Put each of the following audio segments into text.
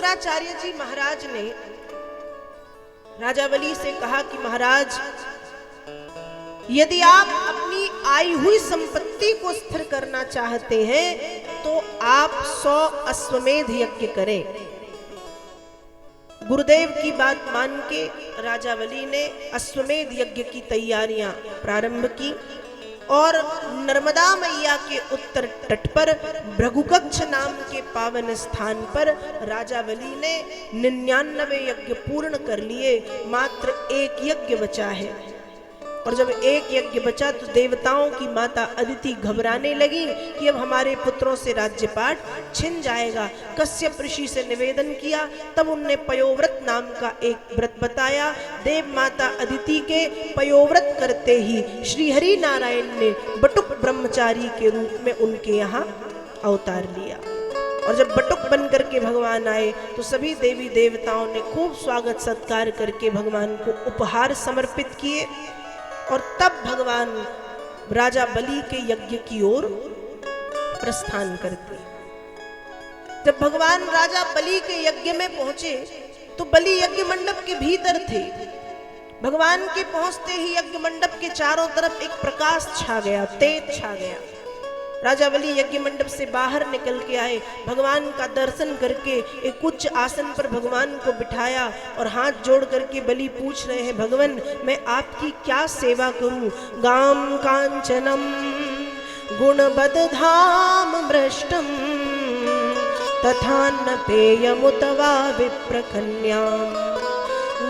शुक्राचार्य जी महाराज ने राजा बलि से कहा कि महाराज, यदि आप अपनी आई हुई संपत्ति को स्थिर करना चाहते हैं तो आप 100 अश्वमेध यज्ञ करें। गुरुदेव की बात मान के राजा बलि ने अश्वमेध यज्ञ की तैयारियां प्रारंभ की और नर्मदा मैया के उत्तर तट पर भृगुकक्ष नाम के पावन स्थान पर राजा बलि ने 99 यज्ञ पूर्ण कर लिए। मात्र एक यज्ञ बचा है। और जब एक यज्ञ बचा तो देवताओं की माता अदिति घबराने लगी कि अब हमारे पुत्रों से राज्यपाट छिन जाएगा। कश्यप ऋषि से निवेदन किया, तब उनने पयोव्रत नाम का एक व्रत बताया। देव माता अदिति के पयोव्रत करते ही श्री हरि नारायण ने बटुक ब्रह्मचारी के रूप में उनके यहाँ अवतार लिया। और जब बटुक बन करके भगवान आए तो सभी देवी देवताओं ने खूब स्वागत सत्कार करके भगवान को उपहार समर्पित किए। और तब भगवान राजा बलि के यज्ञ की ओर प्रस्थान करते। जब भगवान राजा बलि के यज्ञ में पहुंचे तो बलि यज्ञ मंडप के भीतर थे। भगवान के पहुंचते ही यज्ञ मंडप के चारों तरफ एक प्रकाश छा गया, तेज छा गया। राजा बलि यज्ञ मंडप से बाहर निकल के आए, भगवान का दर्शन करके एक उच्च आसन पर भगवान को बिठाया और हाथ जोड़ करके बलि पूछ रहे हैं, भगवान मैं आपकी क्या सेवा करूं? गाम कांचनम गुणबदधाम भ्रष्टम तथा न पेयमुत वा विप्रकन्याम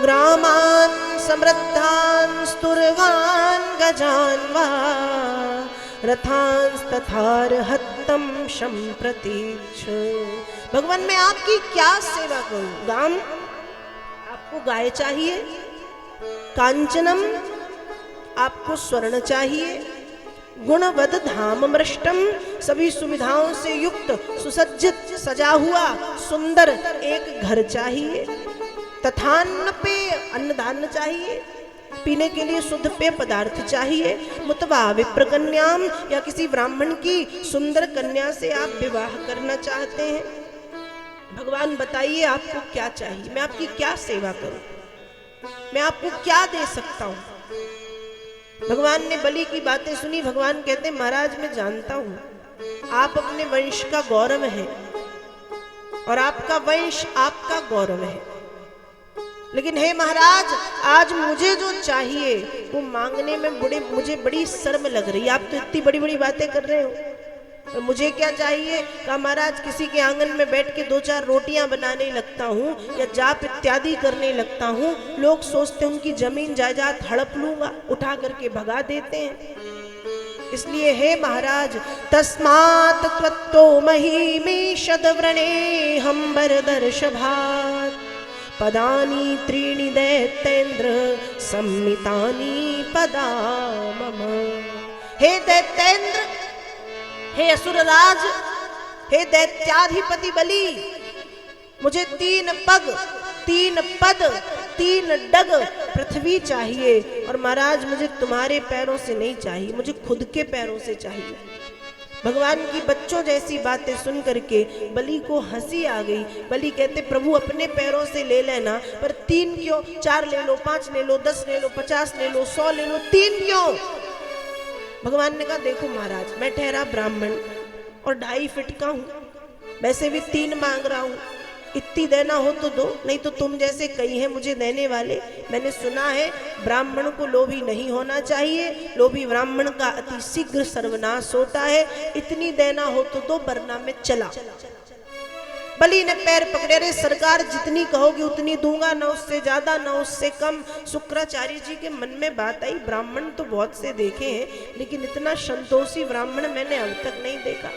ग्रामान समृद्धान स्तुर्गान गजान वा रथांस्तथार हत्तम संप्रतीक्ष। भगवान मैं आपकी क्या सेवा करूं? गाम, आपको गाय चाहिए, कांचनम, आपको स्वर्ण चाहिए, गुणवद धाम मृष्टम, सभी सुविधाओं से युक्त सुसज्जित सजा हुआ सुंदर एक घर चाहिए, तथान्न पे अन्नदान चाहिए, पीने के लिए शुद्ध पेय पदार्थ चाहिए, मुतवा विप्रकन्याम, या किसी ब्राह्मण की सुंदर कन्या से आप विवाह करना चाहते हैं। भगवान बताइए आपको क्या चाहिए, मैं आपकी क्या सेवा करूं, मैं आपको क्या दे सकता हूं? भगवान ने बलि की बातें सुनी। भगवान कहते महाराज मैं जानता हूं आप अपने वंश का गौरव है और आपका वंश आपका गौरव है, लेकिन हे महाराज आज मुझे जो चाहिए वो मांगने में मुझे बड़ी शर्म लग रही है। आप तो इतनी बड़ी बड़ी बातें कर रहे हो, तो मुझे क्या चाहिए? कहा महाराज किसी के आंगन में बैठ के 2-4 रोटियां बनाने लगता हूँ या जाप इत्यादि करने लगता हूँ, लोग सोचते हैं उनकी जमीन जायदाद हड़प लूंगा, उठा करके भगा देते हैं। इसलिए हे महाराज तस्मात् त्वत्तो महिमीषद्व्रणे हम्बर दर्शभात् पदानी त्रीणि दैत्येन्द्र सम्मितानि पदा मम। हे दैत्येन्द्र, हे असुरराज, हे दैत्याधिपति बलि, मुझे 3 पग 3 पद 3 डग पृथ्वी चाहिए। और महाराज मुझे तुम्हारे पैरों से नहीं चाहिए, मुझे खुद के पैरों से चाहिए। भगवान की बच्चों जैसी बातें सुन करके बलि को हंसी आ गई। बलि कहते प्रभु अपने पैरों से ले लेना, पर 3 क्यों? 4 ले लो, 5 ले लो, 10 ले लो, 50 ले लो, 100 ले लो, 3 क्यों? भगवान ने कहा देखो महाराज मैं ठहरा ब्राह्मण और 2.5 फीट का हूं, वैसे भी 3 मांग रहा हूं, इतनी देना हो तो दो, नहीं तो तुम जैसे कई हैं मुझे देने वाले। मैंने सुना है ब्राह्मण को लोभी नहीं होना चाहिए, लोभी ब्राह्मण का अति शीघ्र सर्वनाश होता है, इतनी देना हो तो दो वरना मैं चला। बलि ने पैर पकड़े, अरे सरकार जितनी कहोगी उतनी दूंगा, ना उससे ज्यादा ना उससे कम। शुक्राचार्य जी के मन में बात आई ब्राह्मण तो बहुत से देखे हैं लेकिन इतना संतोषी ब्राह्मण मैंने अब तक नहीं देखा,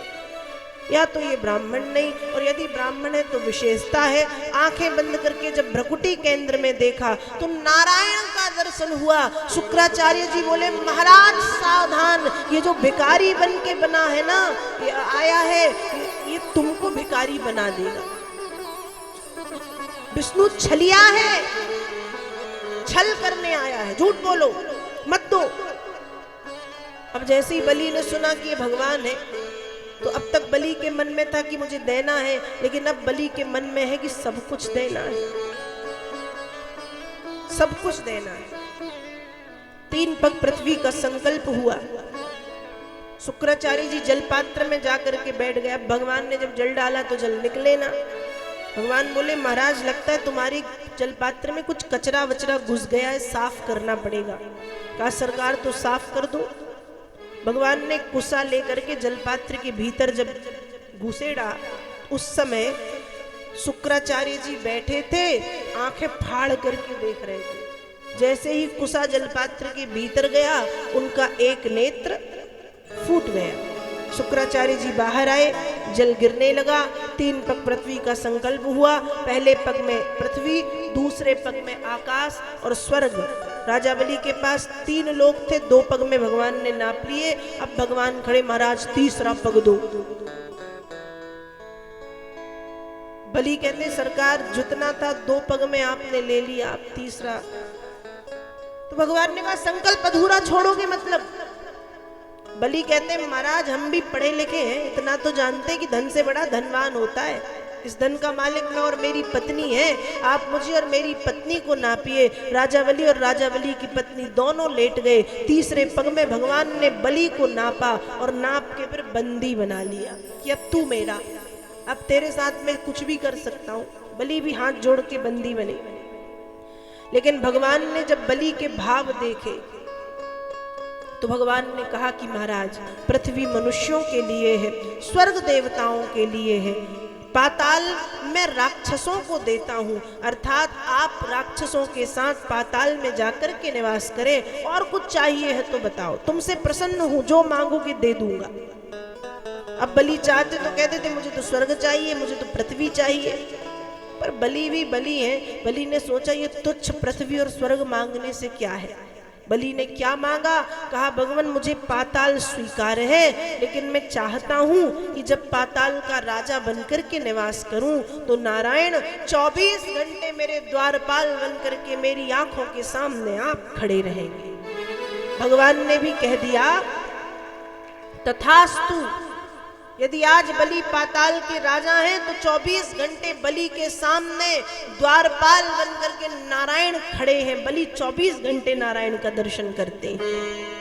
या तो ये ब्राह्मण नहीं और यदि ब्राह्मण है तो विशेषता है। आंखें बंद करके जब भ्रकुटी केंद्र में देखा तो नारायण का दर्शन हुआ। शुक्राचार्य जी बोले महाराज सावधान, ये जो भिखारी बन के बना है ना, ये आया है, ये तुमको भिखारी बना देगा। विष्णु छलिया है, छल करने आया है, झूठ बोलो मत दो। अब जैसे ही बलि ने सुना कि ये भगवान है तो अब तक बलि के मन में था कि मुझे देना है, लेकिन अब बलि के मन में है कि सब कुछ देना है, सब कुछ देना है। 3 पग पृथ्वी का संकल्प हुआ। शुक्राचार्य जी जल पात्र में जाकर के बैठ गया। भगवान ने जब जल डाला तो जल निकले ना। भगवान बोले महाराज लगता है तुम्हारी जल पात्र में कुछ कचरा वचरा घुस गया है, साफ करना पड़ेगा। कहा सरकार तो साफ कर दो। भगवान ने कुसा लेकर के जल पात्र के भीतर जब घुसेड़ा, उस समय शुक्राचार्य जी बैठे थे, आंखें फाड़ करके देख रहे थे। जैसे ही कुसा जल पात्र के भीतर गया, उनका एक नेत्र फूट गया। शुक्राचार्य जी बाहर आए, जल गिरने लगा। 3 पग पृथ्वी का संकल्प हुआ। पहले पग में पृथ्वी, दूसरे पग में आकाश और स्वर्ग। राजा बलि के पास 3 लोग थे, 2 पग में भगवान ने नाप लिए। अब भगवान खड़े, महाराज तीसरा पग दो। बलि कहते सरकार जितना था 2 पग में आपने ले लिया, आप तीसरा। तो भगवान ने कहा संकल्प अधूरा छोड़ोगे मतलब? बलि कहते महाराज हम भी पढ़े लिखे हैं, इतना तो जानते कि धन से बड़ा धनवान होता है। इस धन का मालिक मैं और मेरी पत्नी है। आप मुझे और मेरी पत्नी को नापिए। राजा बलि और राजा बलि की पत्नी दोनों लेट गए। तीसरे पग में भगवान ने बलि को नापा और नाप के फिर बंदी बना लिया कि अब तू मेरा, अब तेरे साथ मैं कुछ भी कर सकता हूँ। बलि भी हाथ जोड़ के बंदी बने। लेकिन भगवान ने जब बलि के भाव देखे तो भगवान ने कहा कि महाराज पृथ्वी मनुष्यों के लिए है, स्वर्ग देवताओं के लिए है, पाताल मैं राक्षसों को देता हूँ। अर्थात आप राक्षसों के साथ पाताल में जाकर के निवास करें। और कुछ चाहिए है तो बताओ, तुमसे प्रसन्न हूँ, जो मांगोगे दे दूंगा। अब बलि चाहते तो कहते थे मुझे तो स्वर्ग चाहिए, मुझे तो पृथ्वी चाहिए। पर बलि भी बलि है। बलि ने सोचा ये तुच्छ पृथ्वी और स्वर्ग मांगने से क्या है। बलि ने क्या मांगा? कहा भगवान मुझे पाताल स्वीकार है, लेकिन मैं चाहता हूं कि जब पाताल का राजा बनकर के निवास करूं तो नारायण 24 घंटे मेरे द्वारपाल बनकर के मेरी आंखों के सामने आप खड़े रहेंगे। भगवान ने भी कह दिया तथास्तु। यदि आज बलि पाताल के राजा हैं तो 24 घंटे बलि के सामने द्वारपाल बनकर के नारायण खड़े हैं। बलि 24 घंटे नारायण का दर्शन करते हैं।